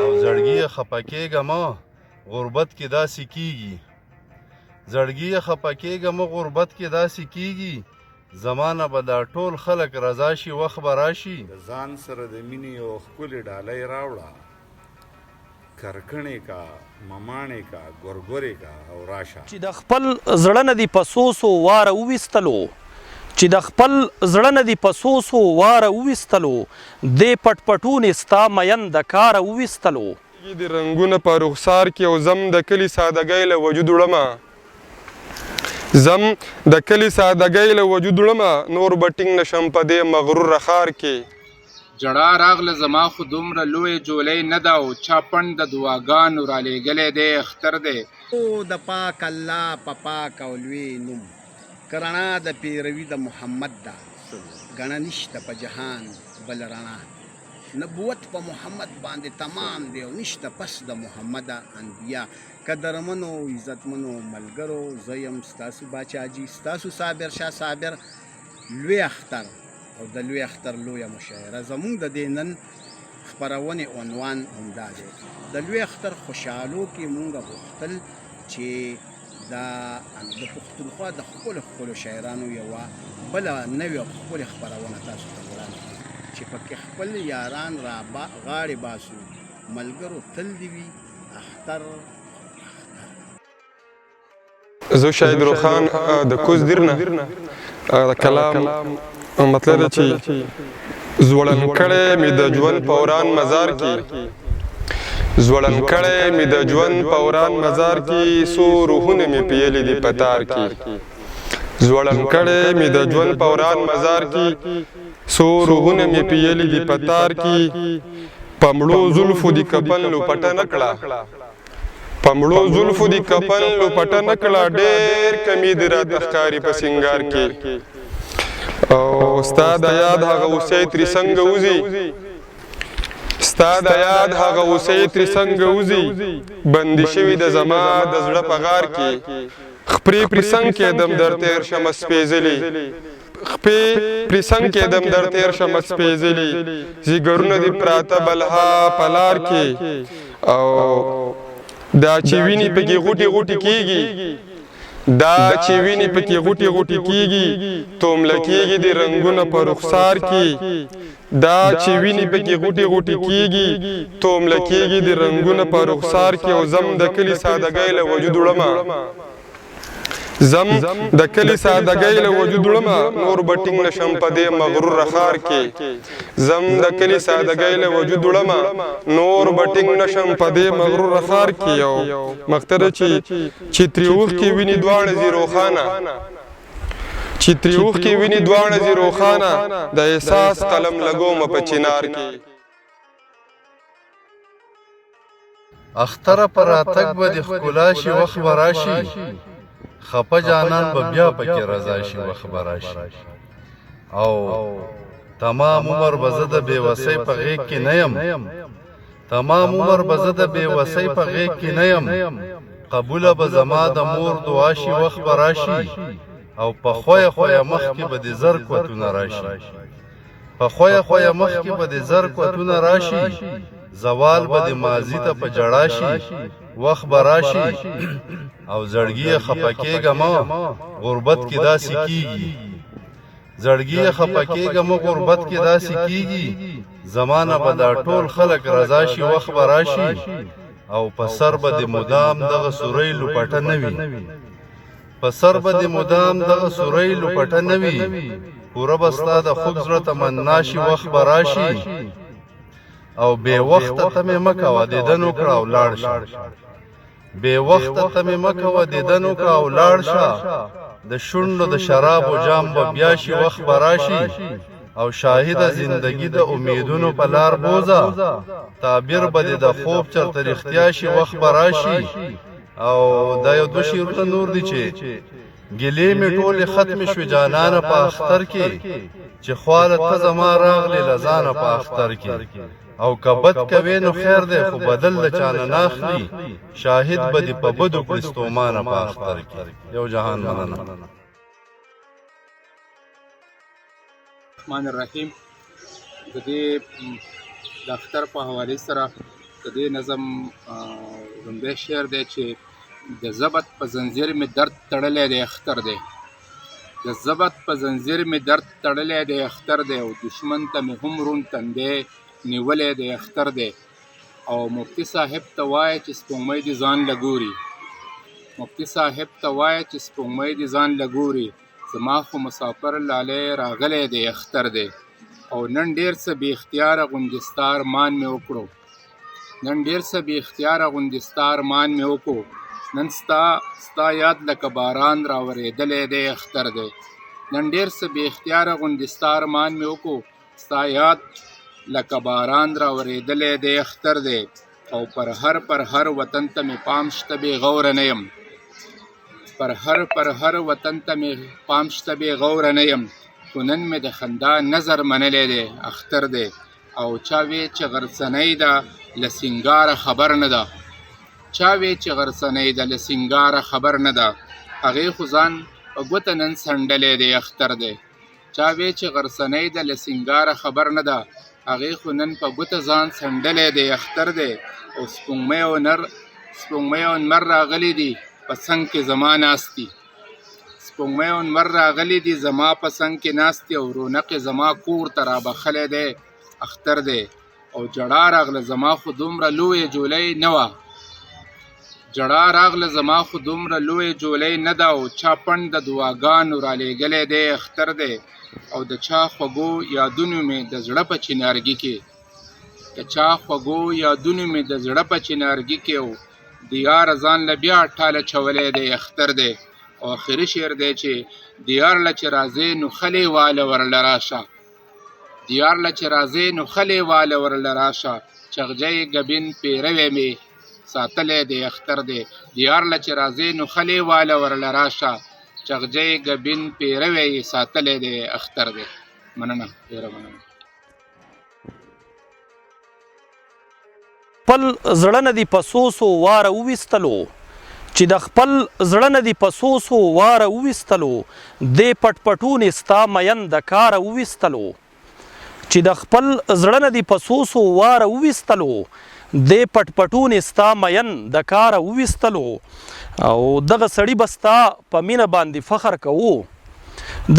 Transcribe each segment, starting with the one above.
او زړګي خپه کېږه مه غربت کې داسې کېږي زړګي خپه کېږه مه غربت کې داسې کېږي زمانه به دا ټول خلک رضا شي وخت به راشي د ځان سره د مینې یو ښکلې ډالۍ راوړه کرکڼې کا مماڼې کا ګورګورې کا او راشه چې د خپل زړه نه دي په سوسو واره وویستلو چې د خپل زړه نه دي په سوسو واره وویستلو دې پټ پټونې ستا مین د کاره وویستلو د رنګونه په رخسار کې او زم د کلي سادګۍ له وجود وړمه زم د کلي سادګۍ له وجود وړمه نور به ټینګ نشم په دې مغروره ښار کې جړا راغله زما خو دومره لویه جولۍ نه ده او چا پڼ د دعاګانو رالیږلی دی اختر دی د پاک الله په پاک او لوی نوم کرنا د پیروي د محمد ده ګڼه نشته په جهان بل رڼا نبوت په محمد باندې تمام دی او نشته پس د محمد انبیا قدرمنو عزتمنو ملګرو زه یم ستاسو باچاجي ستاسو صابر شاه صابر لوی اختر او د لوی اختر لویه مشاعره زموږ د دې نن خپرونې عنوان همدا دی د لوی اختر خوشحالو کې مونږ غوښتل چې د پښتونخوا د ښکلو شاعرانو یوه بله نوې او ښکلې خپرونه تاسو ته وړاندې کړو چې پکې خپل یاران را غاړې باسو ملګرو تل دې وي اختر زه شاهد روخان د کوزدیر نه د کلام مطلب دی چې زوړن کړی مې د ژوند په وران مزار کې زوړن کړی مې د ژوند په وران مزار کې څو روحونه مې پیلي دي په تار کې زوړن کړی مې د ژوند په وران مزار کې څو روحونه مې پیلي دي په تار کې په مړو زلفو دي کفن لوپټه نه کړه په مړو زلفو دي کفن لوپټه نه کړه ډېر کمی دي راته ښکاري په سینګار کې او ستا د یاد هغه اوسۍ ترې څنګه وځي ستا د یاد هغه اوسۍ ترې څنګه وځي بندي شوي د زما د زړه په غار کې خپرې پرې څنګ کېدم در تېر شمه سپېڅلي خپې پرې څنګ کېدم در تېر شمه سپېڅلي ځیګرونه دې پراته بلها په لار کې او دا چې ویني پکې غوټې غوټې کېږي دا چې ویني پکې غوټې غوټې کېږي تومله کېږي د رنګونه په رخسار کې دا چې ویني پکې غوټې غوټې کېږي تومله کېږي د رنګونه په رخسار کې او زم د کلي سادګۍ له وجود وړمه زم د کلي سادګۍ له وجود وړمه نور به ټینګ نشم په دې مغروره ښار کې زم د کلي سادګۍ له وجود وړمه نور به ټینګ نشم په دې مغروره ښار کې یو مقتده چې ترې اوښکې ویني دواړه زی روښانه چې ترې اوښکې ویني دواړه زی روښانه د احساس قلم لګومه په چنار کې اختره پر راتګ به د ښکلا شي وخت به راشي خپه جانان به بیا پکې رضا شي وخت به راشي او تمام عمر به زه د بېوسۍ په غېږ کې نه یم تمام عمر به زه د بېوسۍ په غېږ کې نه یم قبوله به زما د مور دعا شي وخت به راشي او په خویه خویه مخکې به د زر کوتونه راشي په خویه خویه مخکې به د زر کوتونه راشي زوال به د ماضي ته په جړا شي وخت به راشي او زړګي خپه کېږه مه غربت کې داسې کېږي زړګي خپه کېږه مه غربت کې داسې کېږي زمانه به دا ټول خلک رضا شي وخت به راشي او په سر به د مدام دغه سورۍ لوپټه نه وي په سر به د مدام دغه سورۍ لوپټه نه وي پوره به ستا د خوږ زړه تمنا شي وخت به راشي او بې وخته ته مې مه کوه دیدن وکړه او لاړ شه بې وخته ته مې مه کوه دیدن وکړه او لاړ شه د شونډو د شرابو جام به بیا شي وخت به راشي او شاهده زندگی د امیدونو په لار بوزه تعبیر به دې د خوب چرته رښتیا شي وخت به راشي او دا یو دوه شعرونه نور دي چې ګیلې مې ټولې ختمې شوې جانانه په اختر کې چې خواله ته زما راغلې له ځانه په اختر کې او که بد کوې نو خیر دی خو بدل د چانه ناخلي شاهد به دې په بدو کړي ستومانه په اختر کې یو جهان مننه الرحمن الرحیم د دې د اختر په حوالې سره د دې نظم لومړی شعر دی چې د ضبط په زنځیر مې درد تړلی دی اختر دی، د ضبط په زنځیر مې درد تړلی دی اختر دی، او دشمن ته مې هم روڼ تندی نیولی دی اختر دی. او مفتي صاحب ته وایه چې سپوږمۍ دې ځان له ګوري، مفتي صاحب ته وایه چې سپوږمۍ دې ځان له ګوري، زما خو مسافر لالی راغلی دی اختر دی. او نن ډېر څه بې اختیاره غوندې ستا ارمان مې وکړو، نن ډېر څه بې اختیاره غوندې ستا ارمان مې وکړو، نن ستا یاد لکه باران راورېدلی دی اختر دی. نن ډېر څه بې اختیاره غوندې ستا ارمان مې وکړو، ستا یاد لکه باران راورېدلی دی اختر دی. او پر هر وطن ته مې پام شته بې غوره نه یم، پر هر وطن ته مې پام شته بې غوره نه یم، خو نن مې د خندا نظر منلی دی اختر دی. او چا وی چې غرڅنۍ ده له سینګاره خبر نه ده، چا وی چې غرڅنۍ ده له سینګاره خبر نه ده، هغې خو ځان په ګوته نن څنډلی دی اختر دی. چا وی چې غرڅنۍ ده له سینګاره خبر نه ده، هغې خو نن په ګوته ځان څنډلی دی اختر دی. او سپوږمۍ او نمر راغلی دي په څنګ کې زما ناستي، سپوږمۍ او نمر راغلی دي زما په څنګ کې ناستي، او رونق زما کور ته رابخلی دی اختر دی. او جړا راغله زما خو دومره لویه جولۍ نه وه، جړا راغله زما خو دومره لویه جولۍ نه ده، او چا پنډ د دعاګانو رالیږلی دی اختر دی. او د چا خوږو یادونو مې د زړه په چنارګي کې، د چا خوږو یادونو مې د زړه په چنارګي کې، او د یاره ځان له بیا ټاله چولی دی اختر دی. او آخري شعر دی چې د یار له چې راځې نو خلې واله ورله راشه، د یار له چې راځې نو خلې واله ورله راشه، چغجی ګبین پیروی مې ساتلی دی اختر دی. د یار له چې راځې نو خلې واله ورله راشه، چغجی ګبین پیروی یې ساتلی دی اختر دی. مننه، ډېره مننه. خپل زړه نه دي په سوسو واره وویستلو، چې د خپل زړه نه دي په سوسو واره وویستلو، دې پټ پټونې ستا مین د کاره وویستلو، چې د خپل زړه نه دي په سوسو واره وویستلو، دې پټ پټونې ستا مین د کاره وویستلو. او دغه سړي به ستا په مینه باندې فخر کوو،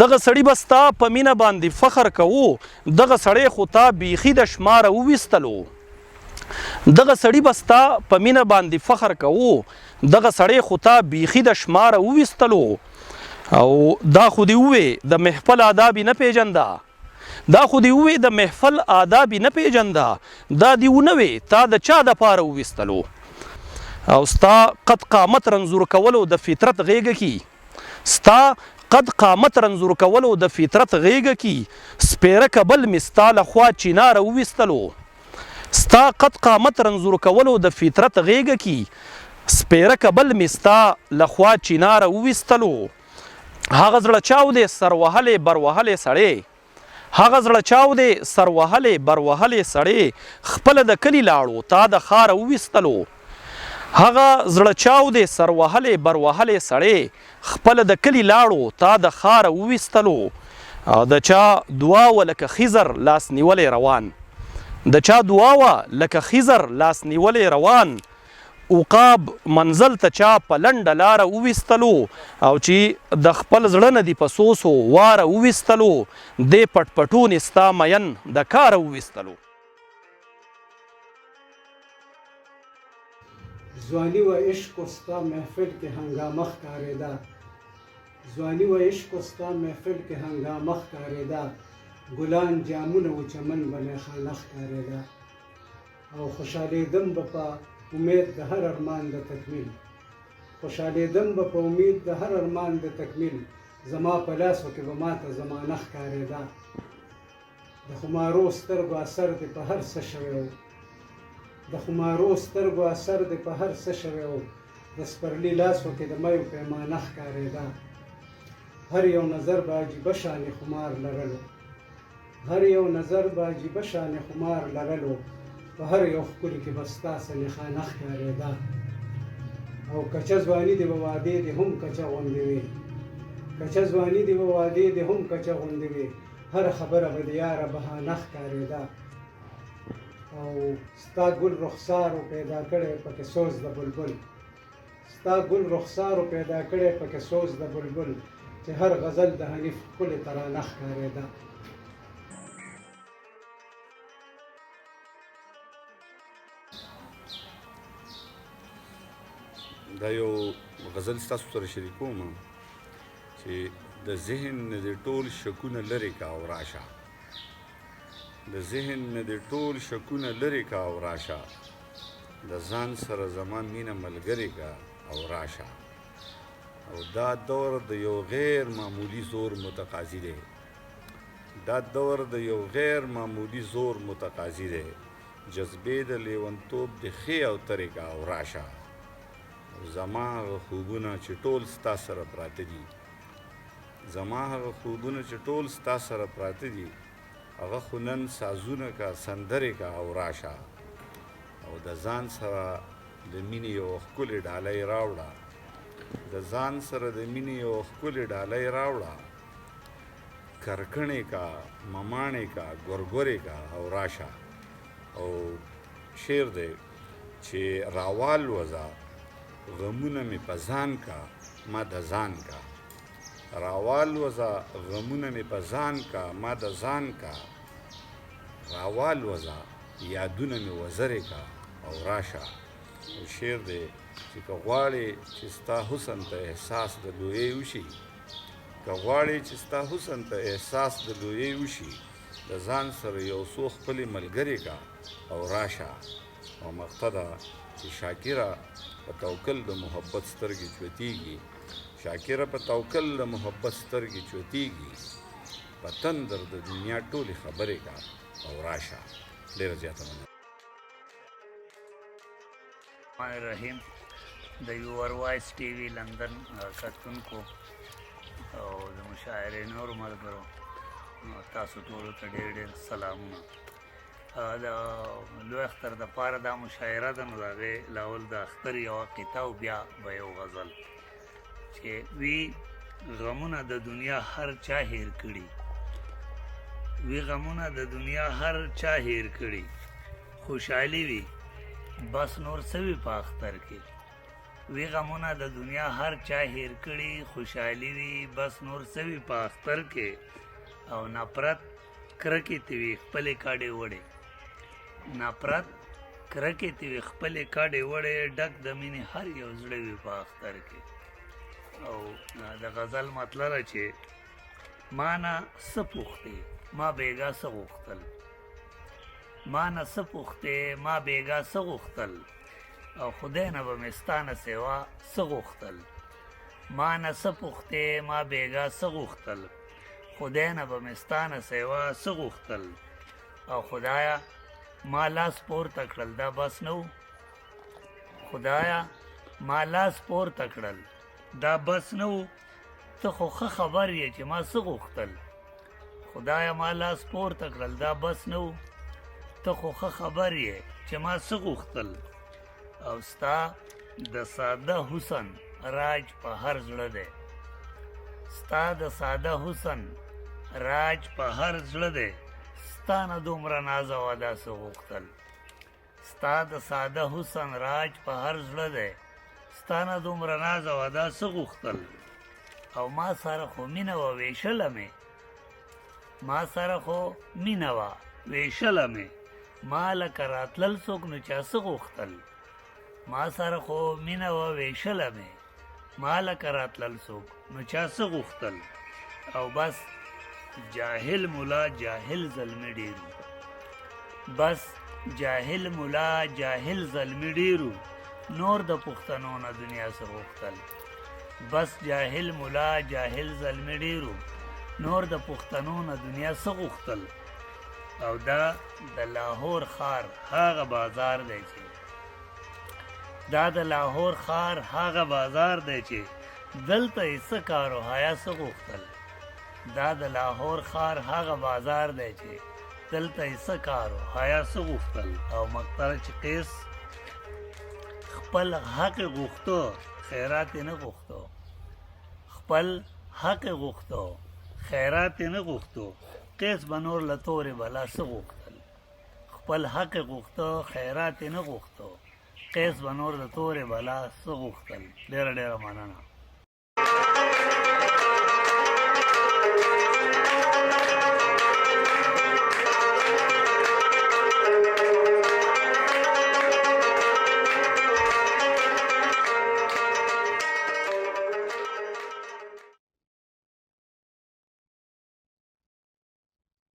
دغه سړي به ستا په مینه باندې فخر کوو، دغه سړی خو تا بیخي د شماره وویستلو، دغه سړي به ستا په مینه باندې فخر کوو، دغه سړی خو تا بیخي د شماره وویستلو. او دا خو دې ووې د محفل آداب یې نه پیژنده، دا خو دې ووې د محفل آداب یې نه پیژنده، دا دې ونه وې تا د چا دپاره وویستلو. او ستا قد قامت رنځور کولو د فطرت غیږه کې، ستا قد قامت رنځور کولو د فطرت غیږه کې، سپیره کبل مې ستا له خوا چیناره وویستلو، ستا قد قامت رنځور کولو د فطرت غیږه کې، سپیره کبل مې ستا له خوا چیناره وویستلو. هغه زړه چاو دی سر وهلی بر وهلی سړی، هغه زړه چاو دی سر وهلی بر وهلی سړی، خپله د کلي لاړو تا د ښاره وویستلو، هغه زړه چاو دی سر وهلی بر وهلی سړی، خپله د کلي لاړو تا د ښاره وویستلو. د چا دعا وه لکه خضر لاس نیولی روان، د چا دعا وه لکه خضر لاس نیولی روان، عقاب منزل ته چا په لنډه لاره وویستلو، او چې د خپل زړه نه دي په سوسو واره وویستلو، دې پټ پټونې ستا مین د کاره وویستلو. ځواني و عشق و ستا محفل کې هنګامه ښکارېده، ځواني و عشق و ستا محفل کې هنګامه ښکارېده، ګلان جامونه و چمن به میخانه ښکارېده. او خوشحالېدم به په امید د هر ارمان د تکمیل، خوشحالېدم به په امید د هر ارمان د تکمیل، زما په لاسو کې به ماته زمانه ښکارېده. د خمارو سترګو اثر دې په هر څه شوی و، د خمارو سترګو اثر دې په هر څه شوی و، د سپرلي لاسو کې د میو پیمانه ښکارېده. هر یو نظر به عجیبه شانې خمار لرلو، هر یو نظر به عجیبه شانې خمار لرلو، په هر یو ښکلي کې به ستا سلیخانه ښکارېده. او کچه ځواني دې به وعدې دې هم کچه غوندې وې، کچه ځواني دې به وعدې دې هم کچه غوندې وې، هر خبره به د یاره بهانه ښکارېده او ستا ګل رخسارو پیدا کړی پکې سوز د بلبل ستا ګل رخسارو پیدا کړی پکې سوز د بلبل چې هر غزل د حنیف ښکلې ترانه ښکارېده. دا یو غزل ستاسو سره شریکوم چې د ذهن نه د ټول شکونه لرې کا او راشه، د ذهن نه د ټول شکونه لرې کا او راشه، د ځان سره زما مینه ملګرې کا او راشه. او دا دور د یو غیر معمولی زور متقاضي دی، دا دور د یو غیر معمولی زور متقاضي دی، جذبې د لیونتوب د ښې او ترې کا او راشه. زما هغه خوبونه چې ټول ستا سره پراته دي، زما هغه خوبونه چې ټول ستا سره پراته دي، هغه خو نن سازونه کا سندرې کا او راشه. او د ځان سره د مینې یو ښکلې ډالۍ راوړه، د ځان سره د مینې یو ښکلې ډالۍ راوړه، کرکڼې کا مماڼې کا ګورګورې کا او راشه. او شعر دی چې راوال وځه غمونه مې په ځان کا ما د ځان کا، راوال وځه غمونه مې په ځان کا ما د ځان کا، راوال وځه یادونه مې وزرې کا او راشه. او شعر دی چې که غواړې چې ستا حسن ته احساس د لویۍ وشي، که غواړې چې ستا حسن ته احساس د لویۍ وشي، د ځان سره یو څو خپلې ملګرې کا او راشه. او مقطع ده چې شاکره په توکل د محبت سترګې چوتیږي، شاکره په توکل د محبت سترګې چوتیږي، په تندر د دنیا ټولې خبرې کا او راشه. ډېره زیاته مننه. الرحمن الرحیم. د یور وایس ټي وي لندن کتونکو او د مشاعرې نور ملګرو تاسو ټولو ته ډېر ډېر سلامونه. د لوی اختر د پاره دا مشاعره ده، نو د هغې لاول د اختر یوه قطعه او بیا به یو غزل چې وي غمونه د دنیا هر چا هیر کړي، وي غمونه د دنیا هر چا هیر کړي، خوشحالي وي بس نور څه وي په اختر کې، وي غمونه د دنیا هر چا هیر کړي، خوشحالي وي بس نور څه وي په اختر کې، او نفرت کرکې ته وي خپلې کاډې وړې، نفرت کرکې ته وي خپلې کاډې وړې، ډک د مینې هر یو زړه وي په اختر کې. او د غزل مطلب چې ما نه څه پوښتې ما بېګا څه غوښتل، ما نه څه پوښتې ما بېګا څه غوښتل، او خدای نه به مې ستا نه سوا څه غوښتل، ما نه څه پوښتې ما بېګا څه غوښتل، خدای نه به مې ستا نه سوا څه غوښتل، او خدایه ما لاس پورته کړل دا بس نه و، خدایه ما لاس پورته کړل دا بس نه و، ته خو ښه خبر یې چې ما څه غوښتل، خدایه ما لاس پورته کړل دا بس نه و، ته خو ښه خبر یې چې ما څه غوښتل، او ستا د ساده حسن راج په هر زړه دی، ستا د ساده حسن راج په هر زړه دی، ستا نه دومره ناز او ادا څه غوښتل، ستا د ساده حسن راج په هر زړه دی، ستا نه دومره ناز او ادا څه غوښتل، او ما سره خو مینه وه ویشله مې، ما سره خو مینه وه ویشله مې، ما لکه راتلل څوک نو چا څه غوښتل، ما سره خو مینه وه ویشله مې، ما لکه راتلل څوک نو چا څه غوښتل، او بس جاهل مولا جاهل زلمي ډېرو، بس جاهل مولا جاهل زلمي ډېرو، نور د پښتنو نه دنیا څه غوښتل، بس جاهل مولا جاهل زلمي ډېرو، نور د پښتنو نه دنیا څه غوښتل. او دا د لاهور ښار هغه بازار دی چې دا د لاهور ښار هغه بازار دی چې دلته یې څه کار و حیا څه غوښتل، دا د لاهور ښار هغه بازار دی چې دلته یې څه کار و حیا څه غوښتل. او مقطع چې قیس خپل حق غوښتو خیرات یې نه غوښتو، خپل حق غوښتو خیرات یې نه غوښتو، قیس بنور له تورې بلا څه غوښتل؟ خپل حق یې غوښته، خیرات یې نه غوښته. قیس بنور د تورې بلا څه غوښتل؟ ډېره ډېره مننه.